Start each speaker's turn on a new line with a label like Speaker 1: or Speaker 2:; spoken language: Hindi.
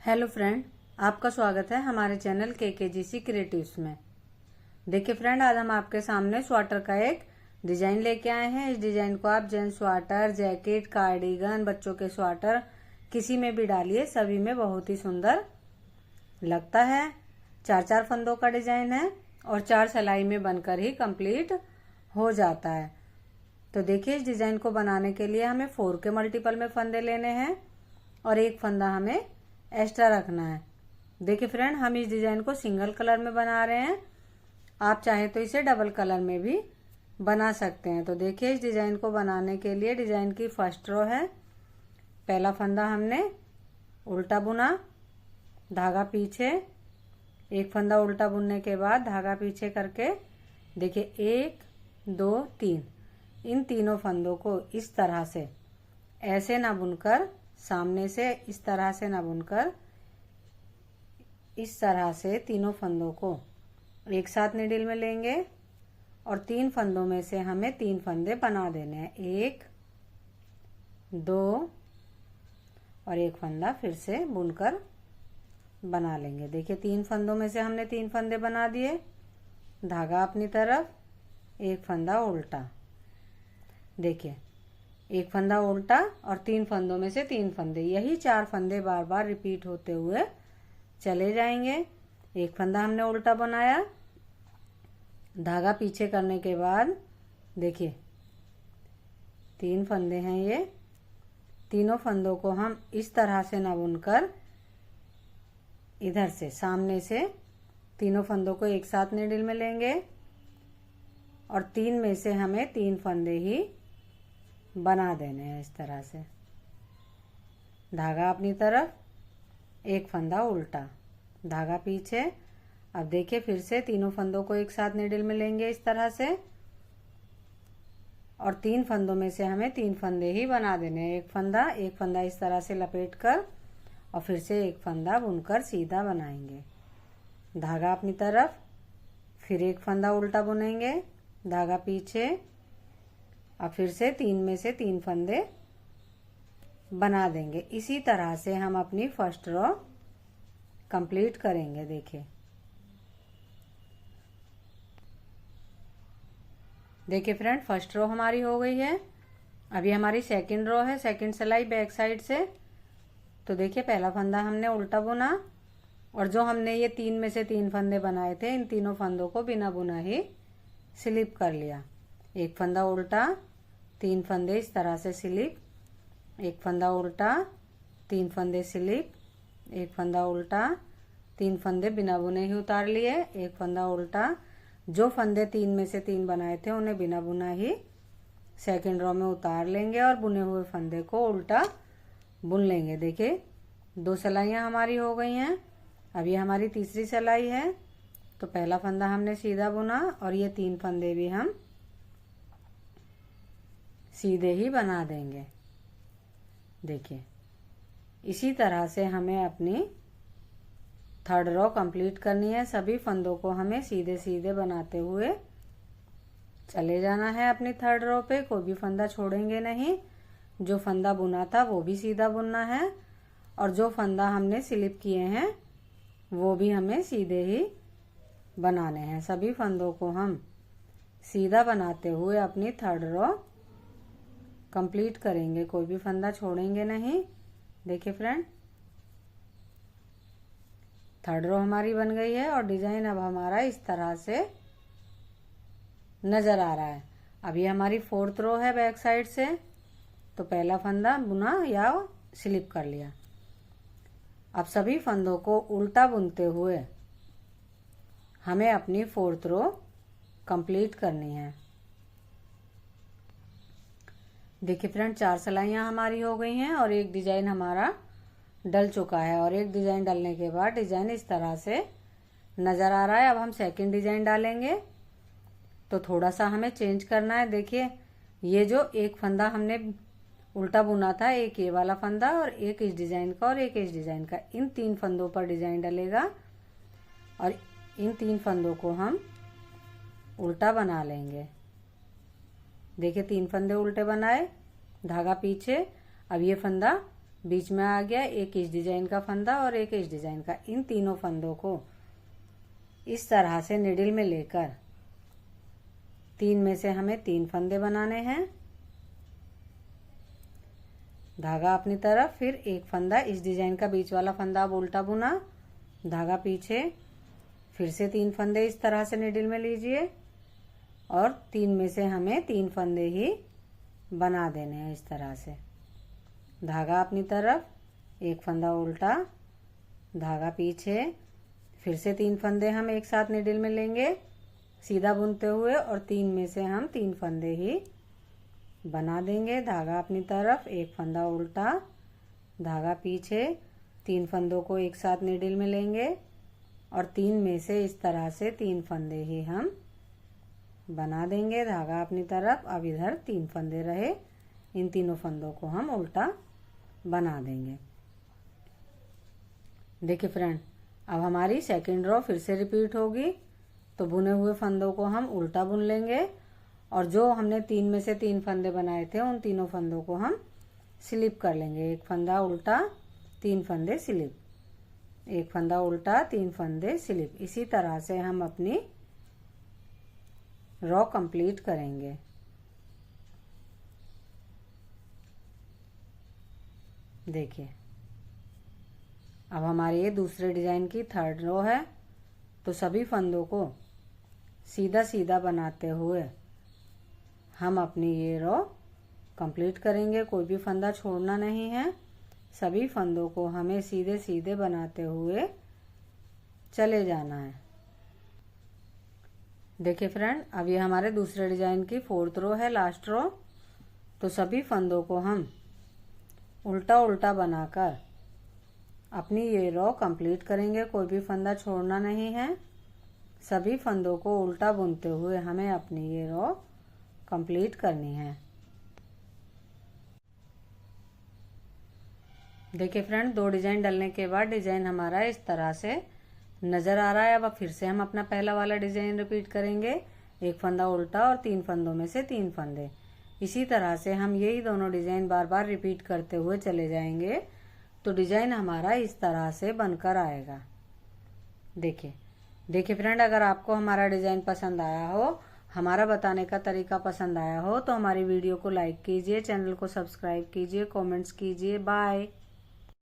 Speaker 1: हेलो फ्रेंड, आपका स्वागत है हमारे चैनल KKGC क्रिएटिव्स में। देखिए फ्रेंड, आज हम आपके सामने स्वेटर का एक डिजाइन लेके आए हैं। इस डिजाइन को आप जेंट्स स्वेटर, जैकेट, कार्डिगन, बच्चों के स्वेटर किसी में भी डालिए, सभी में बहुत ही सुंदर लगता है। 4-4 फंदों का डिजाइन है और 4 सिलाई में बनकर ही कंप्लीट हो जाता है। तो देखिए, इस डिजाइन को बनाने के लिए हमें 4 के मल्टीपल में फंदे लेने हैं और एक फंदा हमें एक्स्ट्रा रखना है। देखिए फ्रेंड, हम इस डिजाइन को सिंगल कलर में बना रहे हैं, आप चाहे तो इसे डबल कलर में भी बना सकते हैं। तो देखिए, इस डिजाइन को बनाने के लिए डिजाइन की फर्स्ट रो है। पहला फंदा हमने उल्टा बुना, धागा पीछे, एक फंदा उल्टा बुनने के बाद धागा पीछे करके देखिए 1 2 3, इन तीनों फंदों को इस तरह से ऐसे ना बुनकर, सामने से इस तरह से ना बुनकर, इस तरह से तीनों फंदों को एक साथ नीडल में लेंगे और 3 फंदों में से हमें 3 फंदे बना देने हैं। 1 2 और एक फंदा फिर से बुनकर बना लेंगे। देखिए 3 फंदों में से हमने 3 फंदे बना दिए, धागा अपनी तरफ, एक फंदा उल्टा। देखिए एक फंदा उल्टा और 3 फंदों में से 3 फंदे, यही 4 फंदे बार बार रिपीट होते हुए चले जाएंगे। एक फंदा हमने उल्टा बनाया, धागा पीछे करने के बाद देखिए 3 फंदे हैं। ये तीनों फंदों को हम इस तरह से ना बुनकर, इधर से सामने से तीनों फंदों को एक साथ नीडल में लेंगे और 3 में से हमें 3 फंदे ही बना देने हैं। इस तरह से धागा अपनी तरफ, एक फंदा उल्टा, धागा पीछे। अब देखिए फिर से तीनों फंदों को एक साथ नीडल में लेंगे इस तरह से और 3 फंदों में से हमें 3 फंदे ही बना देने हैं। एक फंदा इस तरह से लपेट कर और फिर से एक फंदा बुनकर सीधा बनाएंगे, धागा अपनी तरफ, फिर एक फंदा उल्टा बुनेंगे, धागा पीछे। अब फिर से 3 में से 3 फंदे बना देंगे। इसी तरह से हम अपनी फर्स्ट रो कंप्लीट करेंगे। देखिए फ्रेंड, फर्स्ट रो हमारी हो गई है। अभी हमारी सेकंड रो है, सेकंड सिलाई बैक साइड से। तो देखिए पहला फंदा हमने उल्टा बुना और जो हमने ये 3 में से 3 फंदे बनाए थे, इन तीनों फंदों को बिना बुना ही स्लिप कर लिया। एक फंदा उल्टा, 3 फंदे इस तरह से स्लिप, एक फंदा उल्टा, 3 फंदे स्लिप, एक फंदा उल्टा, 3 फंदे बिना बुने ही उतार लिए, एक फंदा उल्टा। जो फंदे 3 में से 3 बनाए थे उन्हें बिना बुना ही सेकंड रो में उतार लेंगे और बुने हुए फंदे को उल्टा बुन लेंगे। देखिए 2 सिलाइयाँ हमारी हो गई हैं। अब ये हमारी तीसरी सिलाई है। तो पहला फंदा हमने सीधा बुना और ये 3 फंदे भी हम सीधे ही बना देंगे। देखिए इसी तरह से हमें अपनी थर्ड रो कंप्लीट करनी है। सभी फंदों को हमें सीधे सीधे बनाते हुए चले जाना है अपनी थर्ड रो पे, कोई भी फंदा छोड़ेंगे नहीं। जो फंदा बुना था वो भी सीधा बुनना है और जो फंदा हमने स्लिप किए हैं वो भी हमें सीधे ही बनाने हैं। सभी फंदों को हम सीधा बनाते हुए अपनी थर्ड रो कंप्लीट करेंगे, कोई भी फंदा छोड़ेंगे नहीं। देखिए फ्रेंड, थर्ड रो हमारी बन गई है और डिजाइन अब हमारा इस तरह से नजर आ रहा है। अब ये हमारी फोर्थ रो है बैक साइड से। तो पहला फंदा बुना या स्लिप कर लिया। अब सभी फंदों को उल्टा बुनते हुए हमें अपनी फोर्थ रो कंप्लीट करनी है। देखिए फ्रेंड, 4 सिलाइयाँ हमारी हो गई हैं और एक डिजाइन हमारा डल चुका है और एक डिजाइन डलने के बाद डिजाइन इस तरह से नजर आ रहा है। अब हम सेकंड डिजाइन डालेंगे तो थोड़ा सा हमें चेंज करना है। देखिए ये जो एक फंदा हमने उल्टा बुना था, एक ये वाला फंदा और एक इस डिजाइन का और एक इस डिजाइन का, इन 3 फंदों पर डिजाइन डलेगा और इन 3 फंदों को हम उल्टा बना लेंगे। देखिए 3 फंदे उल्टे बनाए, धागा पीछे। अब ये फंदा बीच में आ गया, एक इस डिजाइन का फंदा और एक इस डिजाइन का। इन तीनों फंदों को इस तरह से निडिल में लेकर 3 में से हमें 3 फंदे बनाने हैं। धागा अपनी तरफ, फिर एक फंदा इस डिजाइन का बीच वाला फंदा अब उल्टा बुना, धागा पीछे, फिर से 3 फंदे इस तरह से निडिल में लीजिए और 3 में से हमें 3 फंदे ही बना देने हैं इस तरह से। धागा अपनी तरफ, एक फंदा उल्टा, धागा पीछे, फिर से 3 फंदे हम एक साथ निडिल में लेंगे सीधा बुनते हुए और 3 में से हम 3 फंदे ही बना देंगे। धागा अपनी तरफ, एक फंदा उल्टा, धागा पीछे, 3 फंदों को एक साथ निडिल में लेंगे और 3 में से इस तरह से 3 फंदे ही हम बना देंगे। धागा अपनी तरफ, अब इधर 3 फंदे रहे, इन तीनों फंदों को हम उल्टा बना देंगे। देखिए फ्रेंड, अब हमारी सेकंड रो फिर से रिपीट होगी, तो बुने हुए फंदों को हम उल्टा बुन लेंगे और जो हमने 3 में से 3 फंदे बनाए थे उन तीनों फंदों को हम स्लिप कर लेंगे। एक फंदा उल्टा, 3 फंदे स्लिप, एक फंदा उल्टा, 3 फंदे स्लिप। इसी तरह से हम अपनी रो कंप्लीट करेंगे। देखिए, अब हमारी ये दूसरे डिजाइन की 3rd रो है, तो सभी फंदों को सीधा सीधा बनाते हुए हम अपनी ये रो कंप्लीट करेंगे। कोई भी फंदा छोड़ना नहीं है, सभी फंदों को हमें सीधे सीधे बनाते हुए चले जाना है। देखिए फ्रेंड, अब ये हमारे दूसरे डिजाइन की 4th रो है, लास्ट रो, तो सभी फंदों को हम उल्टा उल्टा बनाकर अपनी ये रो कंप्लीट करेंगे। कोई भी फंदा छोड़ना नहीं है, सभी फंदों को उल्टा बुनते हुए हमें अपनी ये रो कंप्लीट करनी है। देखिए फ्रेंड, 2 डिजाइन डलने के बाद डिजाइन हमारा इस तरह से नजर आ रहा है। अब फिर से हम अपना पहला वाला डिजाइन रिपीट करेंगे, एक फंदा उल्टा और 3 फंदों में से 3 फंदे। इसी तरह से हम यही दोनों डिजाइन बार बार रिपीट करते हुए चले जाएंगे, तो डिजाइन हमारा इस तरह से बनकर आएगा। देखिए फ्रेंड, अगर आपको हमारा डिजाइन पसंद आया हो, हमारा बताने का तरीका पसंद आया हो, तो हमारी वीडियो को लाइक कीजिए, चैनल को सब्सक्राइब कीजिए, कमेंट्स कीजिए। बाय।